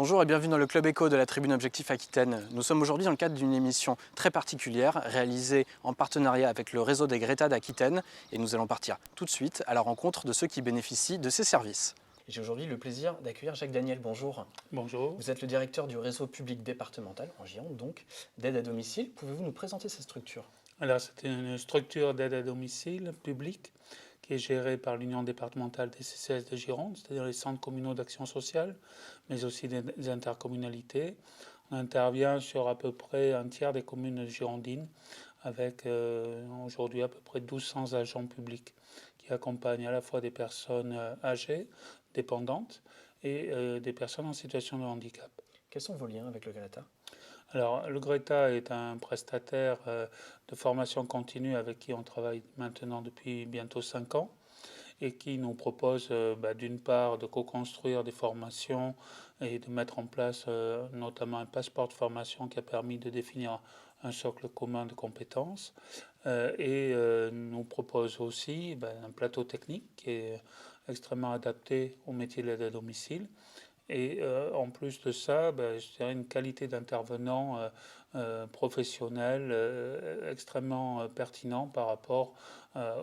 Bonjour et bienvenue dans le Club Éco de la Tribune Objectif Aquitaine. Nous sommes aujourd'hui dans le cadre d'une émission très particulière réalisée en partenariat avec le réseau des Greta d'Aquitaine et nous allons partir tout de suite à la rencontre de ceux qui bénéficient de ces services. J'ai aujourd'hui le plaisir d'accueillir Jacques Daniel. Bonjour. Bonjour. Vous êtes le directeur du réseau public départemental, en Gironde donc, d'aide à domicile. Pouvez-vous nous présenter cette structure? Alors, c'est une structure d'aide à domicile publique qui est gérée par l'Union départementale des CCAS de Gironde, c'est-à-dire les centres communaux d'action sociale, mais aussi des intercommunalités. On intervient sur à peu près un tiers des communes girondines, avec aujourd'hui à peu près 1200 agents publics qui accompagnent à la fois des personnes âgées, dépendantes, et des personnes en situation de handicap. Quels sont vos liens avec le Greta? Alors, le Greta est un prestataire de formation continue avec qui on travaille maintenant depuis bientôt 5 ans et qui nous propose d'une part de co-construire des formations et de mettre en place notamment un passeport de formation qui a permis de définir un socle commun de compétences et nous propose aussi un plateau technique qui est extrêmement adapté au métier de l'aide à domicile. Et en plus de ça, je dirais une qualité d'intervenant professionnel extrêmement pertinent par rapport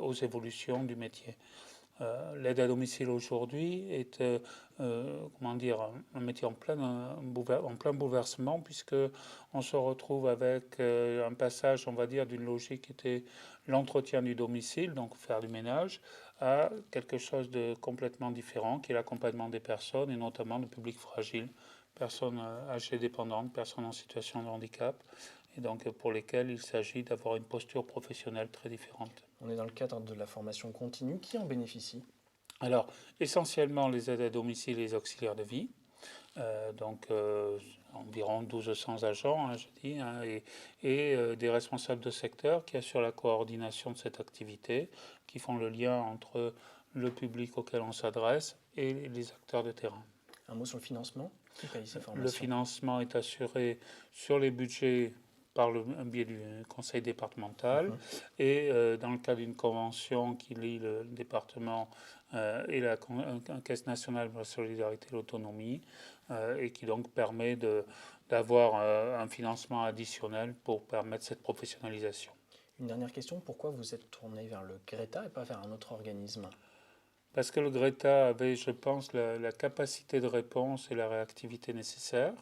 aux évolutions du métier. L'aide à domicile aujourd'hui est un métier en plein bouleversement, puisque on se retrouve avec un passage, on va dire, d'une logique qui était l'entretien du domicile, donc faire du ménage, à quelque chose de complètement différent, qui est l'accompagnement des personnes, et notamment de publics fragiles, personnes âgées dépendantes, personnes en situation de handicap, et donc pour lesquelles il s'agit d'avoir une posture professionnelle très différente. On est dans le cadre de la formation continue. Qui en bénéficie? Alors, essentiellement les aides à domicile et les auxiliaires de vie. Environ 1200 agents, je dis, et des responsables de secteur qui assurent la coordination de cette activité, qui font le lien entre le public auquel on s'adresse et les acteurs de terrain. Un mot sur le financement? Qui paye ces formations? Le financement est assuré sur les budgets par le biais du conseil départemental et dans le cadre d'une convention qui lie le département et la Caisse nationale de la solidarité et de l'autonomie et qui donc permet d'avoir un financement additionnel pour permettre cette professionnalisation. Une dernière question, pourquoi vous êtes tourné vers le Greta et pas vers un autre organisme? Parce que le Greta avait, je pense, la capacité de réponse et la réactivité nécessaire.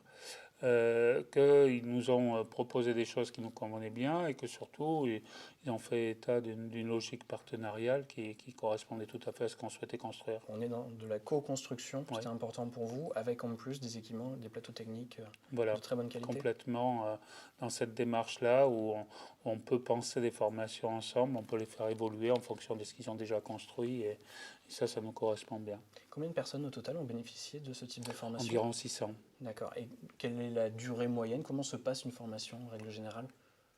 Qu'ils nous ont proposé des choses qui nous convenaient bien et que surtout ils ont fait état d'une logique partenariale qui correspondait tout à fait à ce qu'on souhaitait construire. On est dans de la co-construction, ouais. C'était important pour vous, avec en plus des équipements, des plateaux techniques voilà, de très bonne qualité. Complètement dans cette démarche-là où on peut penser des formations ensemble, on peut les faire évoluer en fonction de ce qu'ils ont déjà construit et ça nous correspond bien. Combien de personnes au total ont bénéficié de ce type de formation? Environ 600. D'accord. Et quelle est la durée moyenne? Comment se passe une formation en règle générale?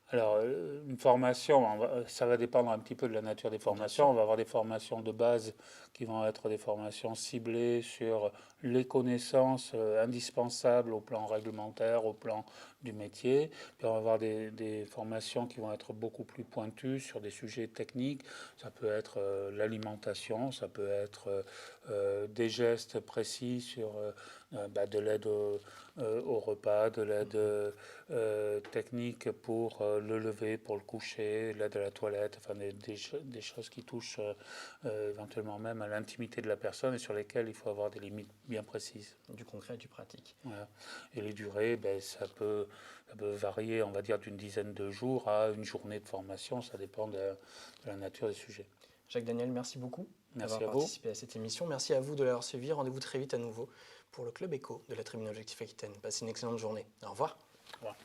Alors, une formation, ça va dépendre un petit peu de la nature des formations. On va avoir des formations de base qui vont être des formations ciblées sur les connaissances indispensables au plan réglementaire, au plan du métier. Puis on va avoir des formations qui vont être beaucoup plus pointues sur des sujets techniques. Ça peut être l'alimentation, ça peut être des gestes précis sur de l'aide au repas, de l'aide technique pour le lever, pour le coucher, l'aide à la toilette, enfin des choses qui touchent éventuellement même à l'intimité de la personne et sur lesquelles il faut avoir des limites bien précises. Du concret et du pratique. Voilà. Et les durées, ça peut varier, on va dire, d'une dizaine de jours à une journée de formation, ça dépend de la nature des sujets. Jacques Daniel, merci beaucoup d'avoir participé à cette émission. Merci à vous de l'avoir suivi. Rendez-vous très vite à nouveau pour le Club Éco de la Tribune Objectif Aquitaine. Passez une excellente journée. Au revoir. Au revoir.